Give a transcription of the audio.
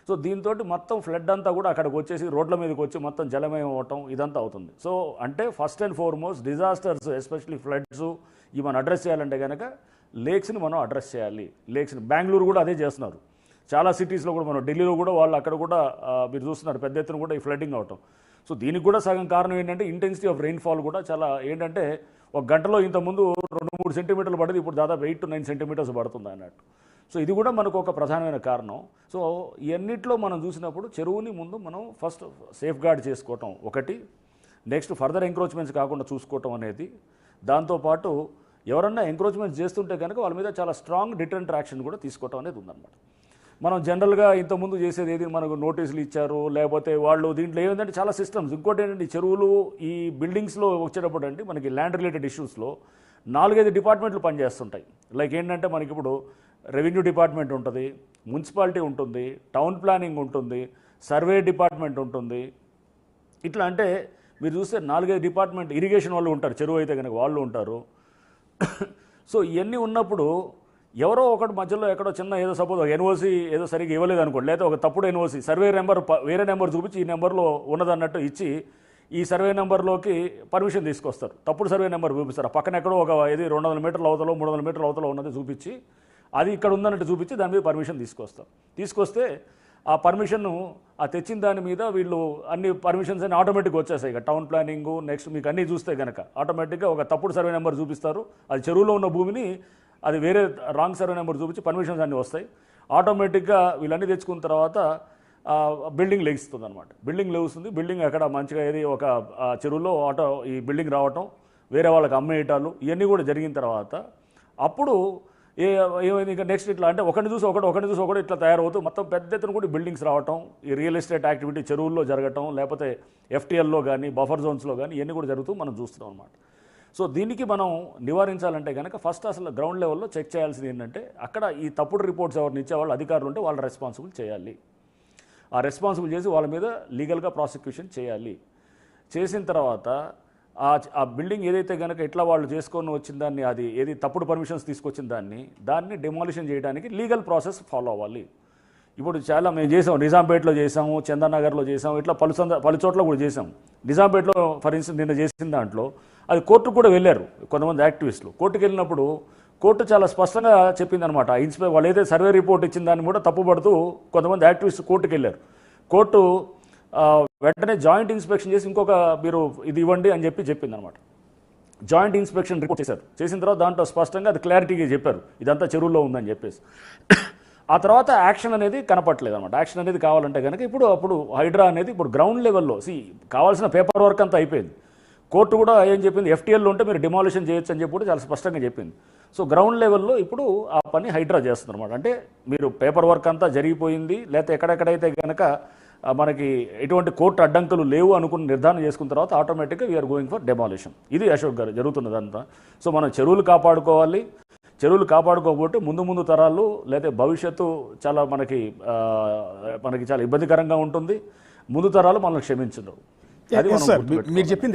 So దీంతో మొత్తం flood అంతా కూడా అక్కడికి వచ్చేసి రోడ్ల మీదకి వచ్చి మొత్తం జలమయం అవ్వటం ఇదంతా అవుతుంది. సో అంటే first and foremost disasters especially floods ఇవి మనం అడ్రస్ చేయాలంటే కనుక లేక్స్ని మనం అడ్రస్ చేయాలి. లేక్స్ని బెంగళూరు కూడా అదే చేస్తున్నారు. చాలా సిటీస్లో కూడా మనం ఢిల్లీలో కూడా వాళ్ళు అక్కడ కూడా మీరు చూస్తున్నారు పెద్ద ఎత్తున కూడా ఈ ఫ్లడ్డింగ్ అవటం. సో దీనికి కూడా సగం కారణం ఏంటంటే ఇంటెన్సిటీ ఆఫ్ రెయిన్ఫాల్ కూడా చాలా ఏంటంటే ఒక గంటలో ఇంతకుముందు 2-3 సెంటీమీటర్లు పడేది ఇప్పుడు దాదాపు 8 to 9 సెంటీమీటర్స్ పడుతుంది అన్నట్టు. సో ఇది కూడా మనకు ఒక ప్రధానమైన కారణం. సో ఇవన్నిట్లో మనం చూసినప్పుడు చెరువుని ముందు మనం ఫస్ట్ సేఫ్ గార్డ్ చేసుకోవటం ఒకటి, నెక్స్ట్ ఫర్దర్ ఎంక్రోచ్మెంట్స్ కాకుండా చూసుకోవటం అనేది, దాంతోపాటు ఎవరన్నా ఎంక్రోచ్మెంట్స్ చేస్తుంటే కనుక వాళ్ళ మీద చాలా స్ట్రాంగ్ డిటరెంట్ యాక్షన్ కూడా తీసుకోవటం అనేది ఉందన్నమాట. మనం జనరల్గా ఇంతకుముందు చేసేది ఏది మనకు నోటీసులు ఇచ్చారు లేకపోతే వాళ్ళు దీంట్లో ఏమిటంటే చాలా సిస్టమ్స్. ఇంకోటి ఏంటంటే చెరువులు ఈ బిల్డింగ్స్లో వచ్చేటప్పుడు అంటే మనకి ల్యాండ్ రిలేటెడ్ ఇష్యూస్లో 4-5 డిపార్ట్మెంట్లు పనిచేస్తుంటాయి. లైక్ ఏంటంటే మనకి ఇప్పుడు రెవెన్యూ డిపార్ట్మెంట్ ఉంటుంది, మున్సిపాలిటీ ఉంటుంది, టౌన్ ప్లానింగ్ ఉంటుంది, సర్వే డిపార్ట్మెంట్ ఉంటుంది. ఇట్లా అంటే మీరు చూస్తే 4-5 డిపార్ట్మెంట్, ఇరిగేషన్ వాళ్ళు ఉంటారు, చెరువు అయితే కనుక వాళ్ళు ఉంటారు. సో ఇవన్నీ ఉన్నప్పుడు ఎవరో ఒకటి మధ్యలో ఎక్కడో చిన్న ఏదో సపోజ్ ఎన్ఓసి ఏదో సరిగ్గా ఇవ్వలేదు అనుకోండి, లేదా ఒక తప్పుడు ఎన్ఓసి సర్వే నెంబర్ వేరే నెంబర్ చూపించి ఈ నెంబర్లో ఉన్నదన్నట్టు ఇచ్చి ఈ సర్వే నెంబర్లోకి పర్మిషన్ తీసుకొస్తారు. తప్పుడు సర్వే నెంబర్ చూపిస్తారు. పక్కన ఎక్కడో ఒక ఇది 200 మీటర్ల అవతలో 300 మీటర్ల అవతలో ఉన్నది చూపించి అది ఇక్కడ ఉందన్నట్టు చూపించి దాని మీద పర్మిషన్ తీసుకొస్తే ఆ పర్మిషన్ ఆ తెచ్చిన దాని మీద వీళ్ళు అన్ని పర్మిషన్స్ అన్ని ఆటోమేటిక్గా వచ్చేస్తాయి. ఇక టౌన్ ప్లానింగ్ నెక్స్ట్ మీకు అన్నీ చూస్తే కనుక ఆటోమేటిక్గా ఒక తప్పుడు సర్వే నెంబర్ చూపిస్తారు. అది చెరువులో ఉన్న భూమిని అది వేరే రాంగ్ సర్వే నెంబర్ చూపించి పర్మిషన్స్ అన్నీ వస్తాయి. ఆటోమేటిక్గా వీళ్ళన్నీ తెచ్చుకున్న తర్వాత బిల్డింగ్ లెగిస్తుంది అనమాట. బిల్డింగ్ లెగుస్తుంది. బిల్డింగ్ అక్కడ మంచిగా ఏది ఒక చెరువులో ఈ బిల్డింగ్ రావటం, వేరే వాళ్ళకి అమ్మేయటాలు ఇవన్నీ కూడా జరిగిన తర్వాత అప్పుడు ఏమైంది ఇంకా నెక్స్ట్ ఇట్లా అంటే ఒకటి చూసి ఒకటి ఇట్లా తయారవుతూ మొత్తం పెద్ద ఎత్తున కూడా బిల్డింగ్స్ రావటం, ఈ రియల్ ఎస్టేట్ యాక్టివిటీ చెరువుల్లో జరగటం, లేకపోతే ఎఫ్టీఎల్లో కానీ బఫర్ జోన్స్లో కానీ ఇవన్నీ కూడా జరుగుతూ మనం చూస్తున్నాం అనమాట. సో దీనికి మనం నివారించాలంటే కనుక ఫస్ట్ అసలు గ్రౌండ్ లెవెల్లో చెక్ చేయాల్సింది ఏంటంటే అక్కడ ఈ తప్పుడు రిపోర్ట్స్ ఎవరిని ఇచ్చేవాళ్ళు అధికారులు ఉంటే వాళ్ళ రెస్పాన్సిబుల్ చేయాలి. ఆ రెస్పాన్సిబుల్ చేసి వాళ్ళ మీద లీగల్గా ప్రాసిక్యూషన్ చేయాలి. చేసిన తర్వాత ఆ బిల్డింగ్ ఏదైతే కనుక ఇట్లా వాళ్ళు చేసుకొని వచ్చిన దాన్ని అది ఏది తప్పుడు పర్మిషన్స్ తీసుకొచ్చిన దాన్ని డెమాలిషన్ చేయడానికి లీగల్ ప్రాసెస్ ఫాలో అవ్వాలి. ఇప్పుడు చాలా మేము చేసాం, నిజాంపేటలో చేసాము, చందనగర్లో చేసాము, ఇట్లా పలు చోట్ల కూడా చేసాం. నిజాంపేటలో ఫర్ ఇన్స్టెన్స్ నిన్న చేసిన దాంట్లో అది కోర్టుకు కూడా వెళ్ళారు కొంతమంది యాక్టివిస్టులు. కోర్టుకు వెళ్ళినప్పుడు కోర్టు చాలా స్పష్టంగా చెప్పిందనమాట. వాళ్ళు ఏదైతే సర్వే రిపోర్ట్ ఇచ్చిన దాన్ని కూడా తప్పుపడుతూ కొంతమంది యాక్టివిస్టులు కోర్టుకు వెళ్ళారు. కోర్టు వెంటనే జాయింట్ ఇన్స్పెక్షన్ చేసి ఇంకొక మీరు ఇది ఇవ్వండి అని చెప్పిందనమాట. జాయింట్ ఇన్స్పెక్షన్ రిపోర్ట్ చేశారు. చేసిన తర్వాత దాంట్లో స్పష్టంగా అది క్లారిటీగా చెప్పారు ఇదంతా చెరువుల్లో ఉందని చెప్పేసి. ఆ తర్వాత యాక్షన్ అనేది కనపట్లేదు అనమాట. యాక్షన్ అనేది కావాలంటే కనుక అప్పుడు హైడ్రా అనేది ఇప్పుడు గ్రౌండ్ లెవెల్లో కావాల్సిన పేపర్ వర్క్ అంతా అయిపోయింది. కోర్టు కూడా ఏం చెప్పింది, ఎఫ్టీఎల్లో ఉంటే మీరు డిమాలిషన్ చేయొచ్చు అని చెప్పి కూడా చాలా స్పష్టంగా చెప్పింది. సో గ్రౌండ్ లెవెల్లో ఇప్పుడు ఆ పని హైడ్రా చేస్తుంది అనమాట. అంటే మీరు పేపర్ వర్క్ అంతా జరిగిపోయింది, లేకపోతే ఎక్కడెక్కడైతే కనుక మనకి ఎటువంటి కోర్టు అడ్డంకులు లేవు అనుకుని నిర్ధారణ చేసుకున్న తర్వాత ఆటోమేటిక్గా వీఆర్ గోయింగ్ ఫర్ డెమాలిషన్. ఇది అశోక్ గారు జరుగుతున్నదంతా. సో మనం చెరువులు కాపాడుకోవాలి. చెరువులు కాపాడుకోకపోతే ముందు తరాలు లేదా భవిష్యత్తు చాలా మనకి చాలా ఇబ్బందికరంగా ఉంటుంది. ముందు తరాలు మనల్ని క్షమించరు. అది మనం మీరు చెప్పింది